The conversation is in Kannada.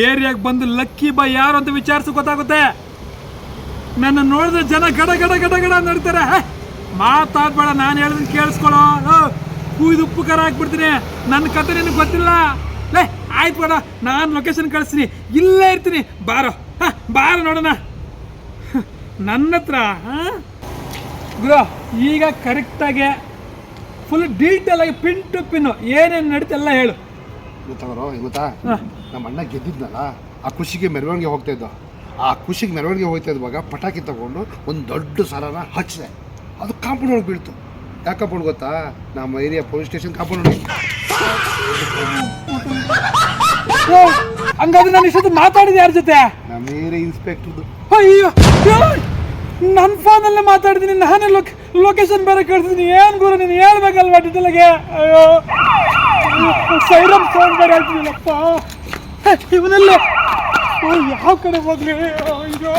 ಏರಿಯಾಗೆ ಬಂದು ಲಕ್ಕಿ ಬಾಯ್ ಯಾರು ಅಂತ ವಿಚಾರಿಸಿ ಗೊತ್ತಾಗುತ್ತೆ. ನನ್ನ ನೋಡಿದ್ರೆ ಜನ ಗಡ ಗಡ ಗಡ ಗಡ ನಡ್ತಾರೆ. ಮಾತಾಡ್ಬೇಡ, ನಾನು ಹೇಳಿದ್ರೆ ಕೇಳಿಸ್ಕೊಳ್ಳೋ. ಕೂಯ್ದು ಉಪ್ಪು ಖಾರ ಹಾಕ್ಬಿಡ್ತೀನಿ. ನನ್ನ ಕತೆ ನಿನಗೆ ಗೊತ್ತಿಲ್ಲ. ಲೇ ಆಯ್ತು ಬೇಡ, ನಾನು ಲೊಕೇಶನ್ ಕಳಿಸ್ತೀನಿ, ಇಲ್ಲೇ ಇರ್ತೀನಿ. ಬಾರೋ ಬಾರೋ ನೋಡೋಣ. ನನ್ನ ಹತ್ರ ಗುರು ಈಗ ಕರೆಕ್ಟಾಗಿ ಫುಲ್ ಡೀಟೇಲ್ ಆಗಿ ಪಿನ್ ಟು ಪಿನ್ನು ಏನೇನು ನಡೀತೆಲ್ಲ ಹೇಳು. ಗೊತ್ತಾ ನಮ್ಮ ಅಣ್ಣ ಗೆದ್ದಿದ್ನಲ್ಲ, ಆ ಖುಷಿಗೆ ಮೆರವಣಿಗೆ ಹೋಗ್ತಾ ಇದ್ದ. ಆ ಖುಷಿಗೆ ಮೆರವಣಿಗೆ ಹೋಗ್ತಾ ಇದ್ದಾಗ ಪಟಾಕಿ ತಗೊಂಡು ಒಂದು ದೊಡ್ಡ ಸರನ ಹಚ್ಚಿದೆ. ಅದು ಕಾಂಪೌಂಡ್ ಒಳಗೆ ಬೀಳ್ತು. ಯಾಕೆ ಕಾಂಪೌಂಡ್ ಗೊತ್ತಾ? ನಮ್ಮ ಏರಿಯಾ ಪೊಲೀಸ್ ಸ್ಟೇಷನ್ ಕಾಂಪೌಂಡ್ ಒಳಗೆ. ಹಂಗಾದ್ರೆ ನಾನು ಇಷ್ಟೊತ್ತು ಮಾತಾಡಿದೆ ಯಾರ ಜೊತೆ? ನಮ್ಮ ಏರಿಯಾ ಇನ್ಸ್ಪೆಕ್ಟರ್ದು. ಅಯ್ಯೋ ನನ್ನ ಫೋನಲ್ಲೇ ಮಾತಾಡಿದ್ದೀನಿ. ನಾನೇ ಲೊಕೇಶನ್ ಬೇರೆ ಕಳ್ಸಿದ್ದೀನಿ. ಏನು ಗುರು ನೀನು ಹೇಳ್ಬೇಕಲ್ವಾ ಡಿಟೇಲಾಗೆ? ಅಯ್ಯೋ ಸೈರನ್ ಫೋನ್ ಬೇರೆ ಹೇಳ್ತೀನಪ್ಪ. ಇವನಲ್ಲೇ ಯಾವ ಕಡೆ ಹೋಗ್ಲಿ? ಅಯ್ಯೋ